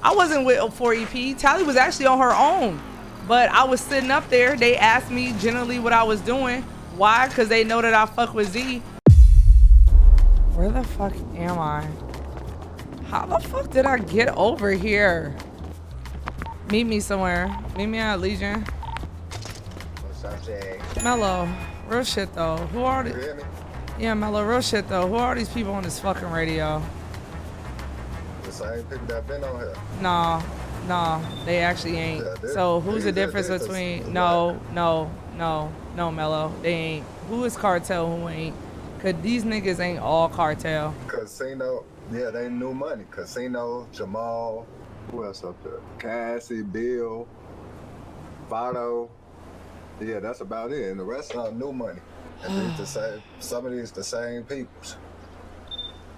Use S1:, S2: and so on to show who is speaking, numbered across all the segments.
S1: I wasn't with 4EP. Tally was actually on her own. But I was sitting up there. They asked me generally what I was doing. Why? Because they know that I fuck with Z. Where the fuck am I? How the fuck did I get over here? Meet me somewhere. Meet me at Legion.
S2: What's up, Jay?
S1: Mello, real shit though. Who are
S2: You
S1: these?
S2: hear me?
S1: Yeah, Mello, real shit though. Who are these people on this fucking radio?
S2: The same people that been on here.
S1: No, they actually ain't.
S2: Yeah,
S1: So who's the
S2: these
S1: difference
S2: are
S1: between?
S2: what?
S1: No, Mello. They ain't. Who is Cartel? Who ain't? Cause these niggas ain't all Cartel.
S2: Casino, yeah, they new money. Casino, Jamal, who else up there? Cassie, Bill, Vado. Yeah, that's about it. And the rest are new money. And these the same, some of these the same peoples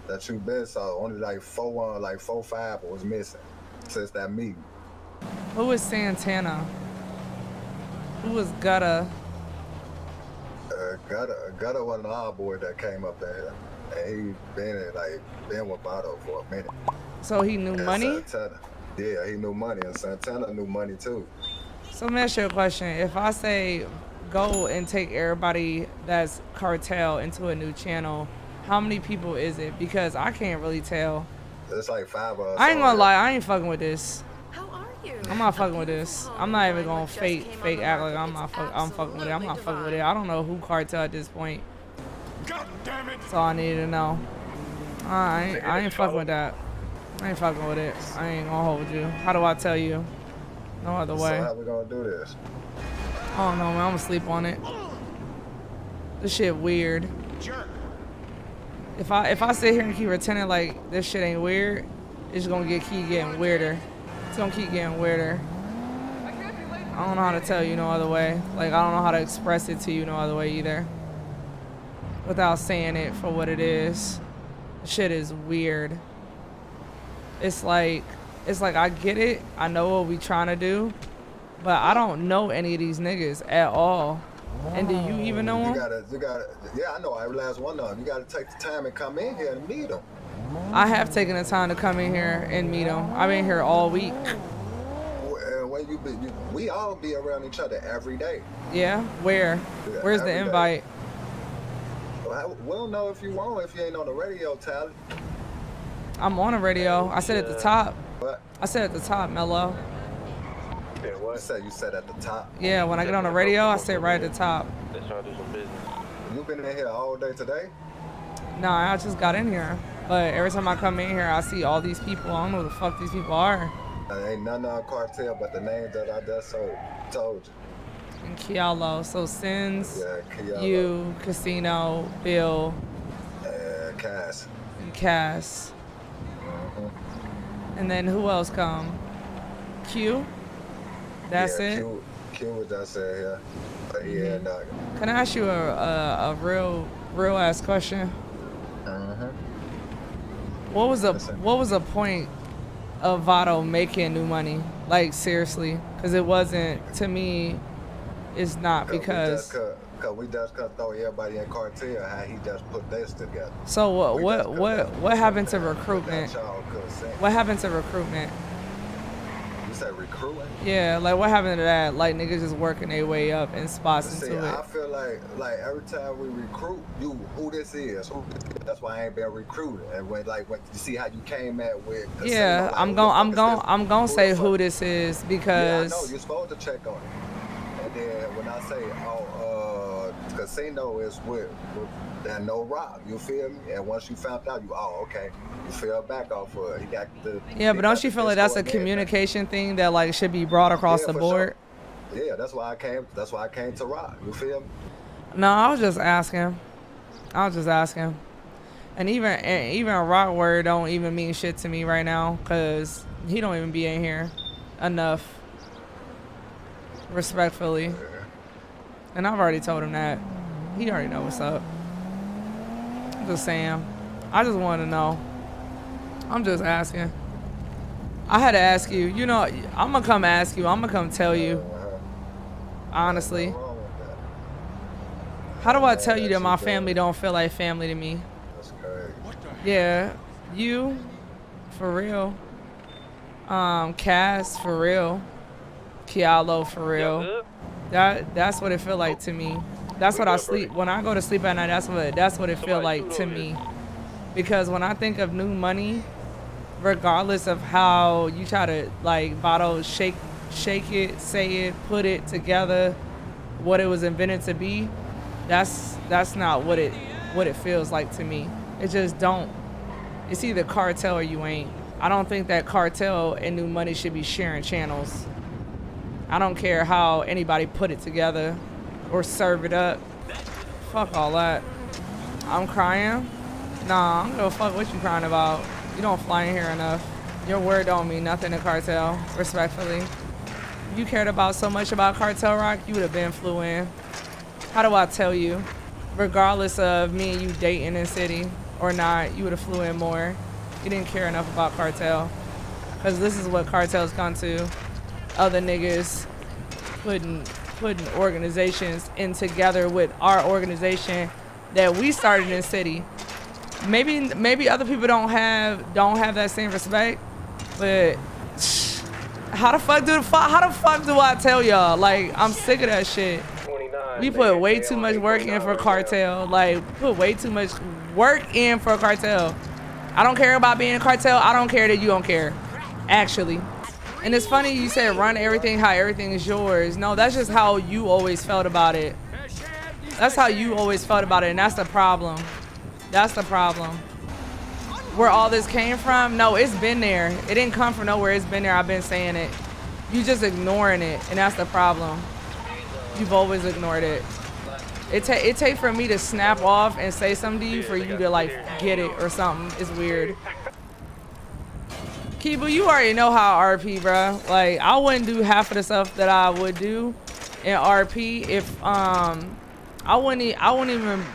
S2: that you been saw. Only like 4-5 was missing since that meeting.
S1: Who is Santana? Who is Gutta?
S2: Gutter was an odd boy that came up there. And he been with Vado for a minute.
S1: So he knew
S2: And
S1: money?
S2: Santana, yeah, he knew money, and Santana knew money too.
S1: So let me ask you a question. If I say go and take everybody that's Cartel into a new channel, how many people is it? Because I can't really tell.
S2: It's like 5 of us.
S1: I ain't gonna lie, I ain't fucking with this.
S3: How are you?
S1: I'm not fucking with this. I'm not even gonna fake act like I'm fucking with it. I'm not fucking with it. I don't know who Cartel at this point.
S4: God damn it!
S1: That's all I need to know. I ain't fucking with that. I ain't fucking with it. I ain't gonna hold you. How do I tell you? No other way.
S2: So how we gonna do this?
S1: I don't know, man. I'm gonna sleep on it. This shit weird.
S4: Jerk.
S1: If I sit here and keep pretending like this shit ain't weird, it's gonna keep getting weirder. It's gonna keep getting weirder. I don't know how to tell you no other way. Like, I don't know how to express it to you no other way either. Without saying it for what it is. Shit is weird. It's like I get it. I know what we trying to do. But I don't know any of these niggas at all. And do you even know them?
S2: You gotta, yeah, I know every last one of them. You gotta take the time and come in here and meet them.
S1: I have taken the time to come in here and meet them. I've been here all week.
S2: When we all be around each other every day.
S1: Yeah? Where?
S2: Yeah,
S1: Where's the
S2: every day.
S1: invite?
S2: We don't know if you won't, if you ain't on the radio, Tally.
S1: I'm on the radio. I said at the top.
S2: What?
S1: I said at the top, Mello.
S2: Yeah, what? You said at the top.
S1: Yeah, when I get on the radio, I sit right at the top.
S5: Let's try to do some business.
S2: You been in here all day today?
S1: Nah, I just got in here. But every time I come in here, I see all these people. I don't know who the fuck these people are.
S2: Ain't none on Cartel but the names that I just told you.
S1: And Kialo. So Sins,
S2: Yeah, Kiala,
S1: you, Casino, Bill,
S2: and Cass.
S1: and Cass. And then who else come? Q? That's
S2: yeah,
S1: it?
S2: Q was just in here. But yeah, dog.
S1: Can I ask you a real ass question? What was the point of Vado making new money? Like, seriously, because it wasn't, to me, it's not because.
S2: Cause we just could throw everybody in Cartel how he just put this together.
S1: So what happened to recruitment? What happened to recruitment?
S2: You said recruiting?
S1: Yeah, like what happened to that? Like niggas just working their way up in spots
S2: See,
S1: into
S2: I
S1: it.
S2: feel like every time we recruit, who this is. That's why I ain't been recruited. And when you see how you came at with.
S1: Yeah,
S2: like,
S1: I'm gonna say who this is because.
S2: Yeah, I know you're supposed to check on it. And then when I say Casino is with that no rock, you feel me? And once you found out, okay, you feel back off of it. He got the.
S1: Yeah, but don't you feel like that's a communication thing that like should be brought across the board?
S2: Sure. Yeah, that's why I came. That's why I came to rock. You feel me?
S1: No, I was just asking. And even rock word don't even mean shit to me right now because he don't even be in here enough. Respectfully. And I've already told him that. He already know what's up. I'm just saying. I just want to know. I'm just asking. I had to ask you. You know, I'm going to come ask you. I'm going to come tell you. Honestly. How do I tell you that my family don't feel like family to me?
S2: That's crazy.
S1: Yeah. You. For real. Cass for real. Kialo for real. That's what it feel like to me. That's what I sleep when I go to sleep at night. That's what it feel like to me. Because when I think of New Money, regardless of how you try to like bottle shake it, say it, put it together, what it was invented to be, that's not what it feels like to me. It just don't. It's either Cartel or you ain't. I don't think that Cartel and New Money should be sharing channels. I don't care how anybody put it together or serve it up. Fuck all that. I'm crying? Nah, I don't give a fuck what you crying about. You don't fly in here enough. Your word don't mean nothing to Cartel, respectfully. If you cared about so much about Cartel Rock, you would have been flew in. How do I tell you? Regardless of me and you dating in city or not, you would have flew in more. You didn't care enough about Cartel. Because this is what Cartel's gone to. Other niggas putting organizations in together with our organization that we started in city. Maybe other people don't have that same respect, but how the fuck do I tell y'all? Like, I'm sick of that shit. We put way too much work in for Cartel. Like, put way too much work in for Cartel. I don't care about being a Cartel. I don't care that you don't care, actually. And it's funny you said run everything how everything is yours. No, that's just how you always felt about it. That's how you always felt about it, and that's the problem. That's the problem. Where all this came from? No, it's been there. It didn't come from nowhere. It's been there. I've been saying it. You just ignoring it, and that's the problem. You've always ignored it. It take for me to snap off and say something to you for you to like get it or something. It's weird. Kibu, you already know how RP, bro. Like, I wouldn't do half of the stuff that I would do in RP if I wouldn't even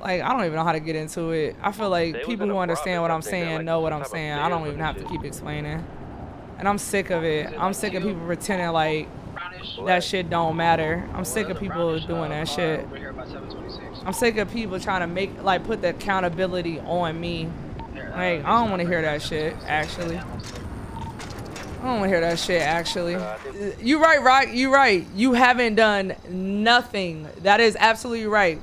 S1: like, I don't even know how to get into it. I feel like people who understand what I'm saying know what I'm saying. I don't even have to keep explaining. And I'm sick of it. I'm sick of people pretending like that shit don't matter. I'm sick of people doing that shit. I'm sick of people trying to make, like, put the accountability on me. Like, I don't want to hear that shit, actually. I don't want to hear that shit, actually. You right, Rock. You right. You haven't done nothing. That is absolutely right.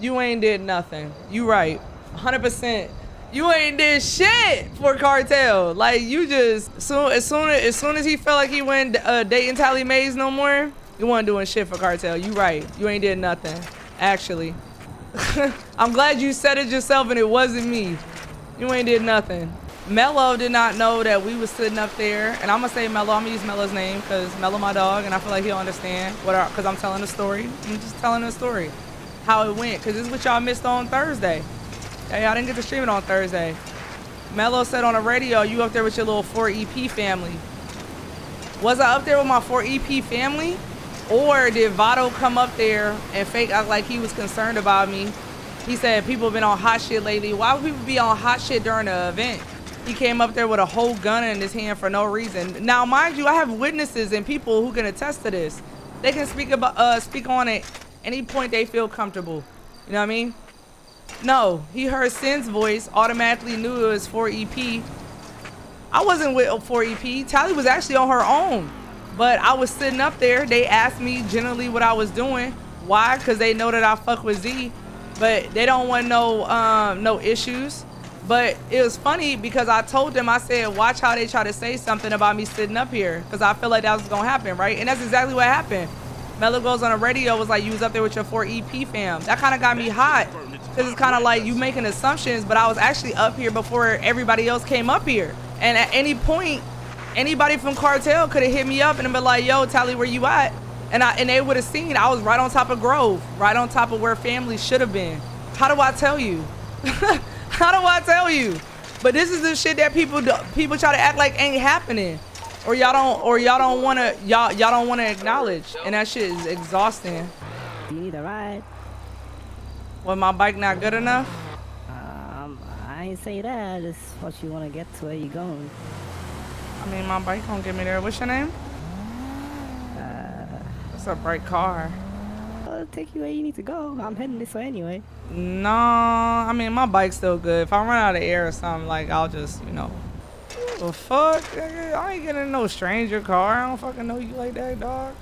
S1: You ain't did nothing. You right. 100%. You ain't did shit for Cartel. Like, you just, as soon as he felt like he went dating Tally Mays no more, you wasn't doing shit for Cartel. You right. You ain't did nothing, actually. I'm glad you said it yourself and it wasn't me. You ain't did nothing. Mello did not know that we was sitting up there, and I'm gonna say Mello. I'm gonna use Mello's name because Mello my dog, and I feel like he'll understand because I'm telling the story. I'm just telling the story, how it went, because this is what y'all missed on Thursday. Hey, I didn't get to stream it on Thursday. Mello said on the radio, you up there with your little 4EP family. Was I up there with my 4EP family? Or did Vado come up there and fake act like he was concerned about me? He said people have been on hot shit lately. Why would people be on hot shit during the event? He came up there with a whole gun in his hand for no reason. Now, mind you, I have witnesses and people who can attest to this. They can speak on it any point they feel comfortable. You know what I mean? No, he heard Sin's voice, automatically knew it was 4EP. I wasn't with 4EP. Tally was actually on her own. But I was sitting up there. They asked me generally what I was doing. Why? Because they know that I fuck with Z. But they don't want no issues. But it was funny because I told them, I said, watch how they try to say something about me sitting up here. Because I feel like that was going to happen, right? And that's exactly what happened. Mello goes on the radio, was like, you was up there with your 4EP fam. That kind of got me hot. Because it's kind of like you making assumptions, but I was actually up here before everybody else came up here. And at any point, anybody from Cartel could have hit me up and been like, yo, Tally, where you at? And they would have seen I was right on top of Grove, right on top of where family should have been. How do I tell you? How do I tell you? But this is the shit that people try to act like ain't happening, or y'all don't want to acknowledge, and that shit is exhausting.
S3: You need a ride?
S1: Was my bike not good enough?
S3: I ain't say that. It's what you want to get to where you going.
S1: I mean, my bike won't get me there. What's your name? It's a bright car.
S3: I'll take you where you need to go. I'm heading this way anyway.
S1: No, I mean, my bike's still good. If I run out of air or something, like, I'll just, you know. The fuck? Nigga? I ain't getting in no stranger car. I don't fucking know you like that, dog.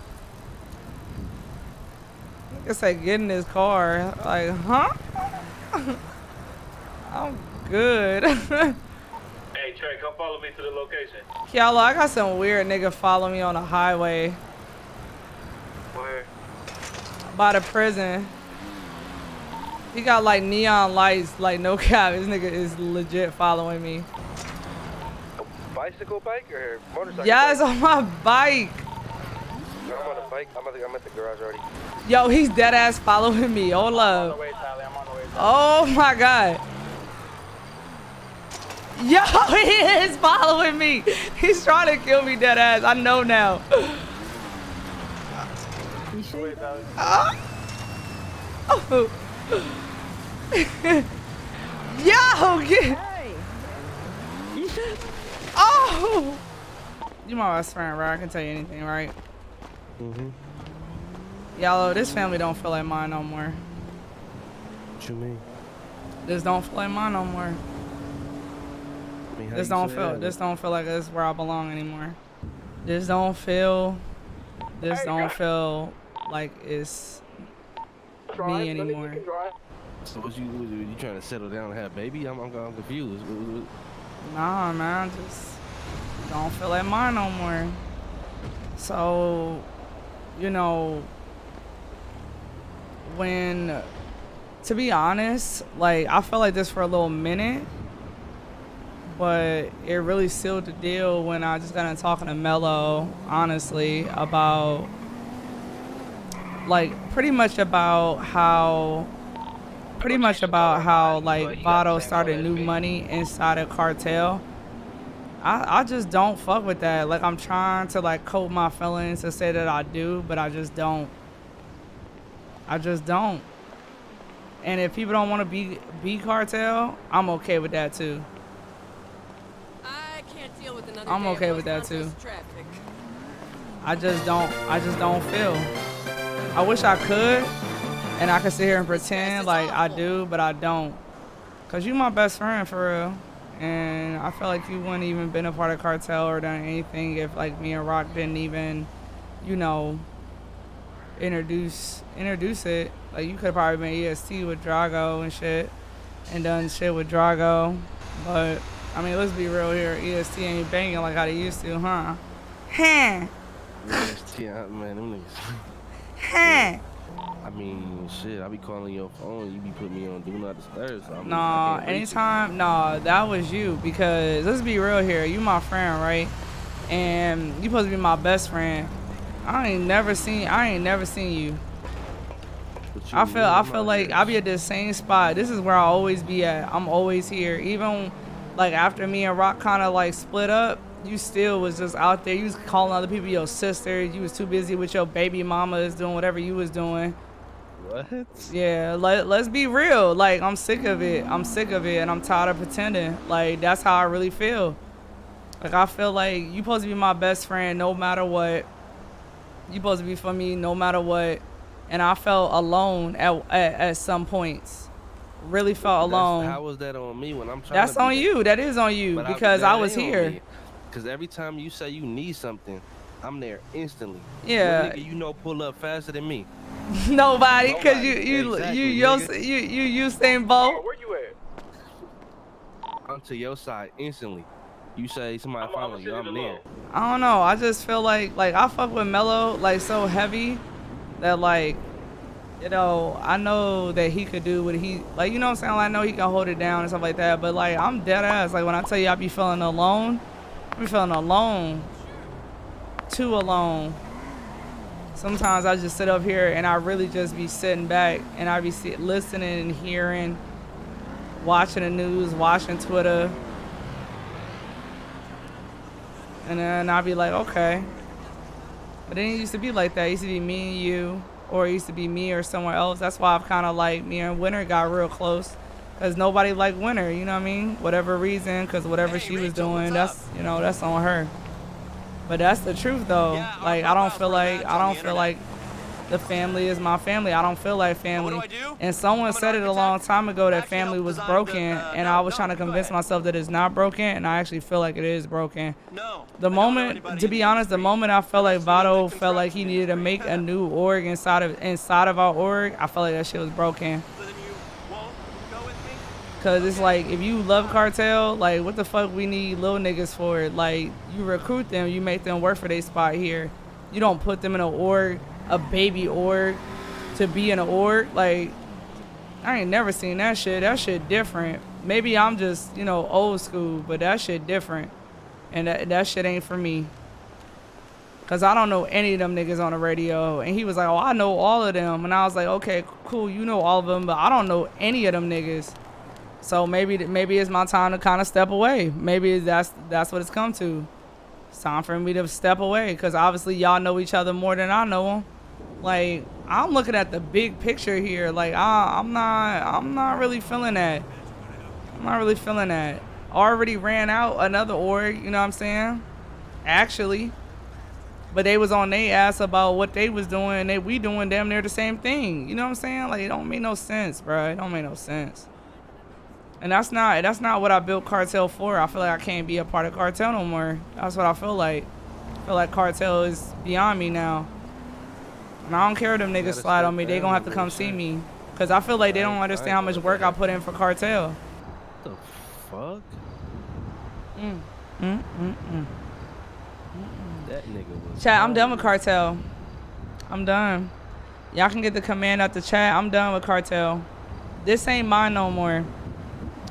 S1: Nigga say get in this car. Like, huh? I'm good.
S5: Hey, Trey, come follow me to the location.
S1: Y'all, I got some weird nigga follow me on the highway
S5: Where?
S1: by the prison. He got like neon lights, like no cap. This nigga is legit following me.
S5: A bicycle bike or motorcycle?
S1: Yeah, it's on my bike.
S5: I'm on a bike. I'm at the garage already.
S1: Yo, he's dead ass following me. Hold
S5: I'm on
S1: up.
S5: the way, Tyler. I'm on the way.
S1: Oh my god. Yo, he is following me. He's trying to kill me dead ass. I know now.
S3: You sure?
S1: Oh. Yo, get.
S3: Hey! You should.
S1: Oh. You my best friend, right? I can tell you anything, right?
S6: Mm-hmm.
S1: Y'all, this family don't feel like mine no more.
S6: What you mean?
S1: This don't feel like mine no more.
S6: I mean, how
S1: This
S6: you
S1: don't
S6: say
S1: feel.
S6: that?
S1: This don't feel like this is where I belong anymore. This don't feel. This don't feel like it's me anymore.
S6: So was you trying to settle down and have a baby? I'm confused.
S1: Nah, man, just don't feel like mine no more. So, you know, when, to be honest, like I felt like this for a little minute, but it really sealed the deal when I just got into talking to Mello, honestly, about, like, pretty much about how like Votto started new money inside of Cartel. I just don't fuck with that. Like, I'm trying to like cope my feelings to say that I do, but I just don't. I just don't. And if people don't want to be Cartel, I'm okay with that too.
S7: I can't deal with another
S1: I'm
S7: day of
S1: okay with
S7: Los
S1: that too.
S7: Santos traffic.
S1: I just don't feel. I wish I could, and I could sit here and pretend like I do, but I don't. Cause you my best friend for real, and I feel like you wouldn't even been a part of Cartel or done anything if like me and Rock didn't even, you know, introduce it. Like you could have probably been EST with Drago and shit, and done shit with Drago. But I mean, let's be real here. EST ain't banging like how they used to, huh? Huh?
S6: Yeah, man, them niggas.
S1: Huh?
S6: I mean, shit, I be calling your phone. You be putting me on Do Not Disturb. So
S1: Nah, anytime. Nah, that was you. Because let's be real here. You my friend, right? And you supposed to be my best friend. I ain't never seen you. I feel like I be at the same spot. This is where I always be at. I'm always here. Even like after me and Rock kind of like split up, you still was just out there. You was calling other people your sister. You was too busy with your baby mamas doing whatever you was doing.
S6: What?
S1: Yeah, let's be real. Like, I'm sick of it. And I'm tired of pretending. Like, that's how I really feel. Like, I feel like you supposed to be my best friend no matter what. You supposed to be for me no matter what. And I felt alone at some points. Really felt alone.
S6: How was that on me when I'm trying
S1: That's
S6: to be
S1: on
S6: that?
S1: you. That is on you because I was here.
S6: Because every time you say you need something, I'm there instantly.
S1: Yeah.
S6: What nigga you know pull up faster than me?
S1: Nobody, because
S6: Exactly,
S1: you Usain Bolt.
S5: Where you at?
S6: I'm to your side instantly. You say somebody following you, I'm there.
S1: I don't know. I just feel like I fuck with Mello like so heavy that like, you know, I know that he could do what he like. You know what I'm saying? Like, I know he can hold it down and stuff like that. But like, I'm dead ass. Like when I tell you I be feeling alone, I be feeling alone, too alone. Sometimes I just sit up here and I really just be sitting back and I be listening and hearing, watching the news, watching Twitter. And then I'll be like, okay. But then it used to be like that. It used to be me and you, or it used to be me or somewhere else. That's why I've kind of like, me and Wynter got real close. Because nobody liked Wynter, you know what I mean? Whatever reason, because whatever she was doing, that's, you know, that's on her. But that's the truth though. Like, I don't feel like the family is my family. I don't feel like family.
S8: What do I do?
S1: And someone said it a long time ago that family was broken, and I was trying to convince myself that it's not broken, and I actually feel like it is broken.
S8: No.
S1: The moment, to be honest, the moment I felt like Vado felt like he needed to make a new org inside of our org, I felt like that shit was broken.
S8: So then you won't go with me?
S1: Cause it's like, if you love Cartel, like what the fuck we need little niggas for? Like, you recruit them, you make them work for their spot here. You don't put them in an org, a baby org, to be in an org. Like, I ain't never seen that shit. That shit different. Maybe I'm just, old school, but that shit different. And that shit ain't for me. Cause I don't know any of them niggas on the radio. And he was like, oh, I know all of them. And I was like, okay, cool, you know all of them, but I don't know any of them niggas. So maybe it's my time to kind of step away. Maybe that's what it's come to. It's time for me to step away, because obviously y'all know each other more than I know them. Like, I'm looking at the big picture here. Like, I'm not really feeling that. I'm not really feeling that. Already ran out another org, you know what I'm saying? Actually. But they was on their ass about what they was doing, and we doing damn near the same thing. You know what I'm saying? Like, it don't make no sense, bro. It don't make no sense. And that's not what I built Cartel for. I feel like I can't be a part of Cartel no more. That's what I feel like. I feel like Cartel is beyond me now. And I don't care if them niggas slide on me. They gonna have to come see me. Because I feel like they don't understand how much work I put in for Cartel.
S6: What the fuck? That nigga was...
S1: Chat, I'm done with Cartel. I'm done. Y'all can get the command out the chat. I'm done with Cartel. This ain't mine no more.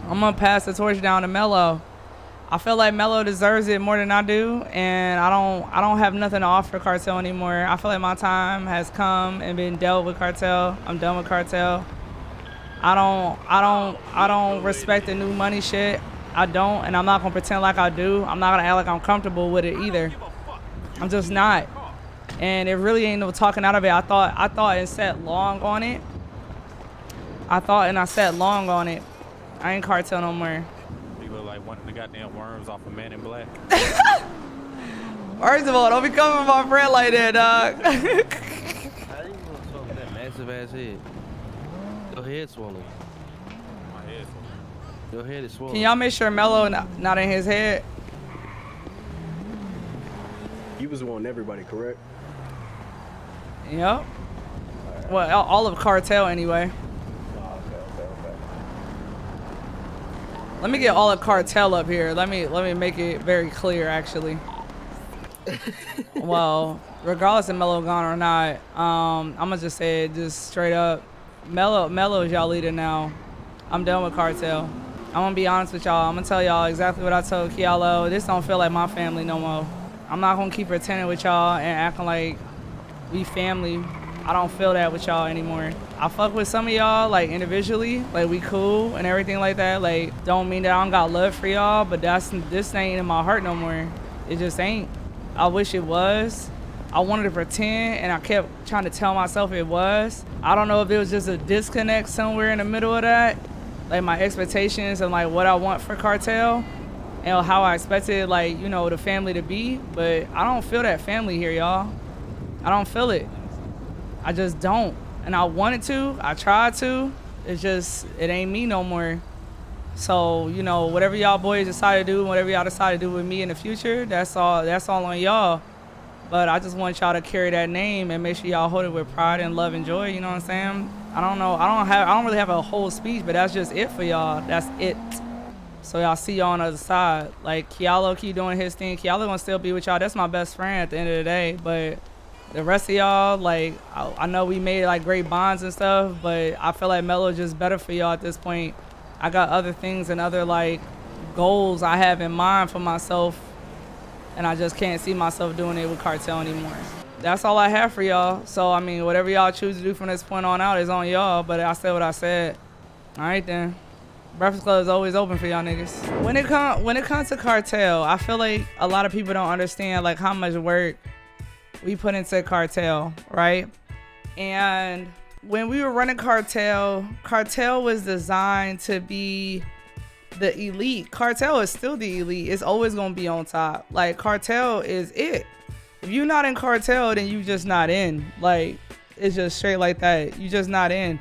S1: I'm gonna pass the torch down to Mello. I feel like Mello deserves it more than I do, and I don't have nothing to offer Cartel anymore. I feel like my time has come and been dealt with Cartel. I'm done with Cartel. I don't respect the new money shit. I don't, and I'm not gonna pretend like I do. I'm not gonna act like I'm comfortable with it either. I'm just not. And it really ain't no talking out of it. I thought and sat long on it. I sat long on it. I ain't Cartel no more.
S9: You look like one of the goddamn worms off of Man in Black.
S1: First of all, don't be coming for my friend like that, dog.
S6: How you gonna talk with that massive ass head? Your head swollen.
S9: My head swollen.
S6: Your head is swollen.
S1: Can y'all make sure Mello not in his head?
S10: You was wanting everybody, correct?
S1: Yep. Well, all of Cartel anyway.
S10: Okay.
S1: Let me get all of Cartel up here. Let me make it very clear, actually. Well, regardless of Mello gone or not, I'm gonna just say it just straight up. Mello is y'all leader now. I'm done with Cartel. I'm gonna be honest with y'all. I'm gonna tell y'all exactly what I told Kialo. This don't feel like my family no more. I'm not gonna keep pretending with y'all and acting like we family. I don't feel that with y'all anymore. I fuck with some of y'all, like, individually, like, we cool and everything like that. Like, don't mean that I don't got love for y'all, but this ain't in my heart no more. It just ain't. I wish it was. I wanted to pretend, and I kept trying to tell myself it was. I don't know if it was just a disconnect somewhere in the middle of that, like my expectations and like what I want for Cartel and how I expected, like, the family to be. But I don't feel that family here, y'all. I don't feel it. I just don't. And I wanted to. I tried to. It's just, it ain't me no more. So, whatever y'all boys decide to do, whatever y'all decide to do with me in the future, that's all on y'all. But I just want y'all to carry that name and make sure y'all hold it with pride and love and joy, you know what I'm saying? I don't know. I don't really have a whole speech, but that's just it for y'all. That's it. So y'all see y'all on the other side. Like, Kialo keep doing his thing. Kialo gonna still be with y'all. That's my best friend at the end of the day. But the rest of y'all, like, I know we made like great bonds and stuff, but I feel like Mello is just better for y'all at this point. I got other things and other like goals I have in mind for myself, and I just can't see myself doing it with Cartel anymore. That's all I have for y'all. So I mean, whatever y'all choose to do from this point on out is on y'all, but I said what I said. All right then. Breakfast Club is always open for y'all niggas. When it comes to Cartel, I feel like a lot of people don't understand like how much work we put into Cartel, right? And when we were running Cartel was designed to be the elite. Cartel is still the elite. It's always gonna be on top. Like, Cartel is it. If you're not in Cartel, then you just not in. Like, it's just straight like that. You just not in.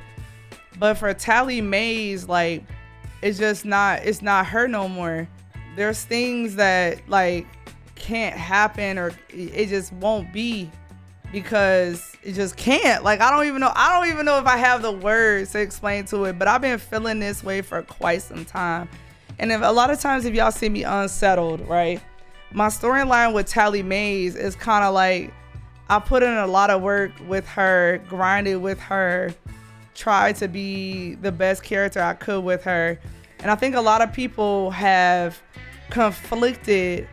S1: But for Tally Mays, like, it's not her no more. There's things that like can't happen, or it just won't be, because it just can't. Like, I don't even know if I have the words to explain to it, but I've been feeling this way for quite some time. And a lot of times, if y'all see me unsettled, right, my storyline with Tally Mays is kind of like, I put in a lot of work with her, grinded with her, tried to be the best character I could with her. And I think a lot of people have conflicted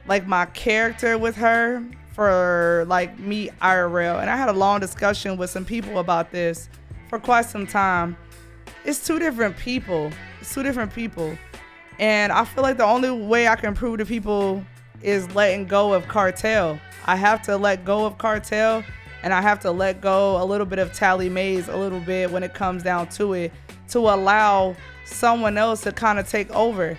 S1: like my character with her for like me IRL. And I had a long discussion with some people about this for quite some time. It's two different people. And I feel like the only way I can prove to people is letting go of Cartel. I have to let go of Cartel, and I have to let go a little bit of Tally Mays, a little bit when it comes down to it, to allow someone else to kind of take over.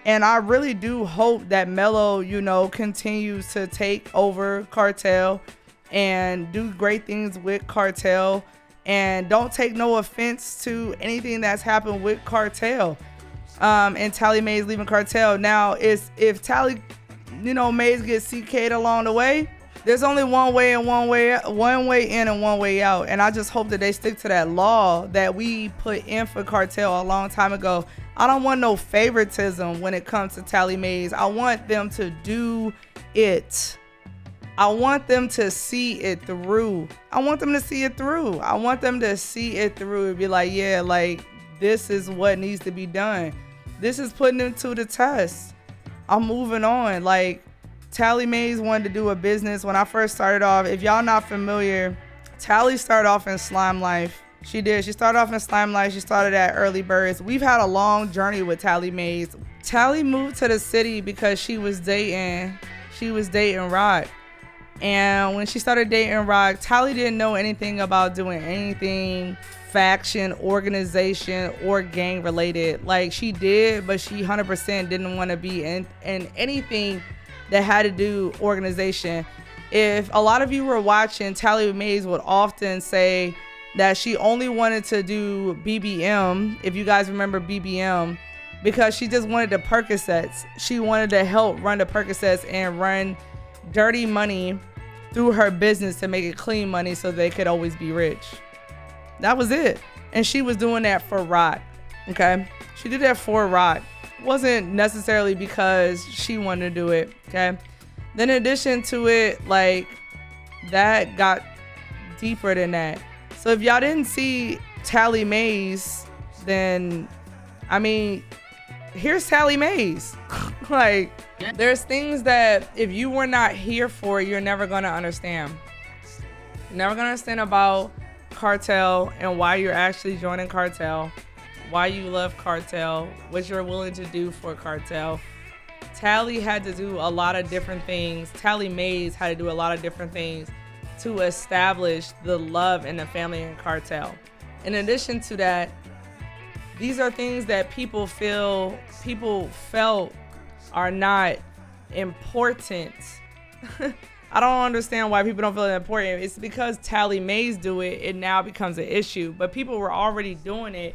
S1: And I really do hope that Mello, continues to take over Cartel and do great things with Cartel. And don't take no offense to anything that's happened with Cartel. And Tally Mays leaving Cartel. Now, if Tally, Mays gets CK'd along the way, there's only one way in and one way out. And I just hope that they stick to that law that we put in for Cartel a long time ago. I don't want no favoritism when it comes to Tally Mays. I want them to do it. I want them to see it through. I want them to see it through and be like, yeah, like, this is what needs to be done. This is putting them to the test. I'm moving on. Like, Tally Mays wanted to do a business. When I first started off, if y'all not familiar, Tally started off in Slime Life. She did. She started off in Slime Life. She started at Early Birds. We've had a long journey with Tally Mays. Tally moved to the city because she was dating Rock. And when she started dating Rock, Tally didn't know anything about doing anything faction, organization, or gang related. Like, she did, but she 100% didn't want to be in anything that had to do organization. If a lot of you were watching, Tally Mays would often say that she only wanted to do BBM, if you guys remember BBM, because she just wanted the Percocets. She wanted to help run the Percocets and run dirty money through her business to make it clean money so they could always be rich. That was it. And she was doing that for Rock. Okay? She did that for Rock. It wasn't necessarily because she wanted to do it. Okay? Then in addition to it, like, that got deeper than that. So if y'all didn't see Tally Mays, then, I mean, here's Tally Mays. Like, there's things that if you were not here for, you're never going to understand. You're never going to understand about Cartel and why you're actually joining Cartel, why you love Cartel, what you're willing to do for Cartel. Tally had to do a lot of different things. Tally Mays had to do a lot of different things to establish the love and the family in Cartel. In addition to that, these are things that people felt are not important. I don't understand why people don't feel it important. It's because Tally Mays do it, it now becomes an issue. But people were already doing it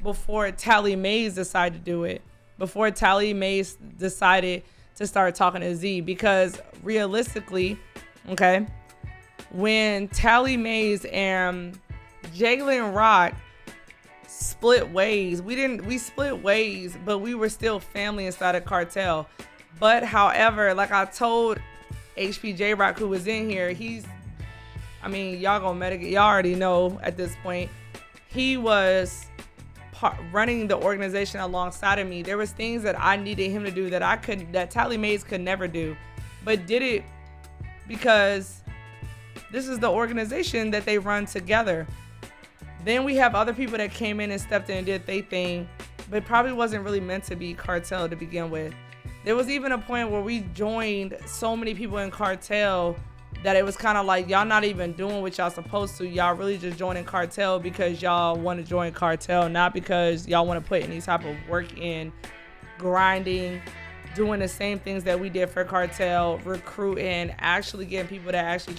S1: before Tally Mays decided to do it. Before Tally Mays decided to start talking to Z. Because realistically, okay, when Tally Mays and Jalen Rock split ways, we split ways, but we were still family inside of Cartel. But however, like I told HPJ Rock, who was in here, y'all already know at this point, he was running the organization alongside of me. There was things that I needed him to do that Tally Mays could never do, but did it because this is the organization that they run together. Then we have other people that came in and stepped in and did their thing, but it probably wasn't really meant to be Cartel to begin with. There was even a point where we joined so many people in Cartel that it was kind of like, y'all not even doing what y'all supposed to. Y'all really just joining Cartel because y'all want to join Cartel, not because y'all want to put any type of work in, grinding, doing the same things that we did for Cartel, recruiting, actually getting people that actually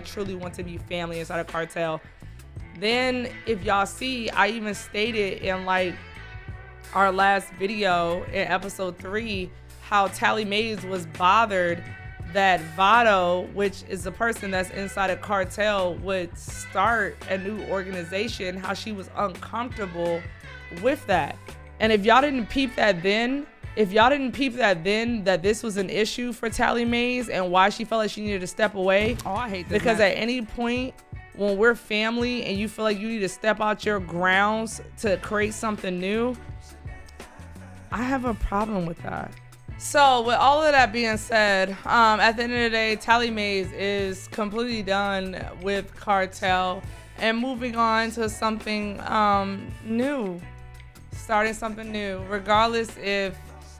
S1: truly want to be family inside of Cartel. Then if y'all see, I even stated in like our last video in episode 3 how Tally Mays was bothered that Vado, which is the person that's inside of Cartel, would start a new organization, how she was uncomfortable with that. And if y'all didn't peep that then, that this was an issue for Tally Mays and why she felt like she needed to step away.
S7: Oh, I hate this.
S1: Because at any point when we're family and you feel like you need to step out your grounds to create something new, I have a problem with that. So with all of that being said, at the end of the day, Tally Mays is completely done with Cartel and moving on to something new, starting something new. Regardless if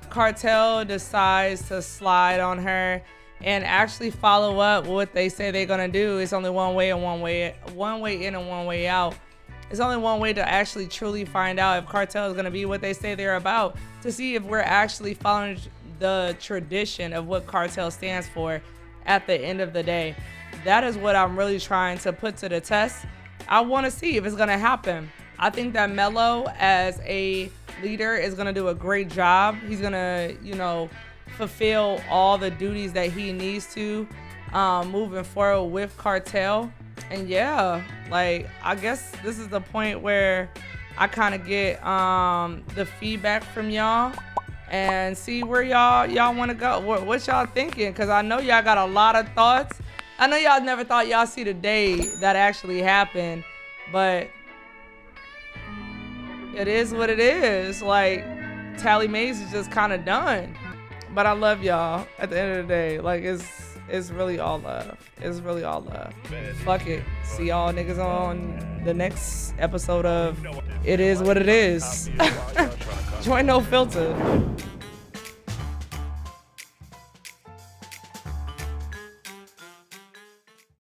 S1: Cartel decides to slide on her and actually follow up what they say they're gonna do, it's only one way and one way in and one way out. It's only one way to actually truly find out if Cartel is gonna be what they say they're about, to see if we're actually following the tradition of what Cartel stands for at the end of the day. That is what I'm really trying to put to the test. I want to see if it's going to happen. I think that Mello as a leader is going to do a great job. He's going to, you know, fulfill all the duties that he needs to moving forward with Cartel. And yeah, like, I guess this is the point where I kind of get the feedback from y'all and see where y'all want to go. What y'all thinking? Because I know y'all got a lot of thoughts. I know y'all never thought y'all see the day that actually happened, but it is what it is. Like, Tally Mays is just kind of done. But I love y'all at the end of the day. Like, it's really all love. It's really all love. Fuck it. See y'all niggas on the next episode of It Is What It Is. Join No Filter.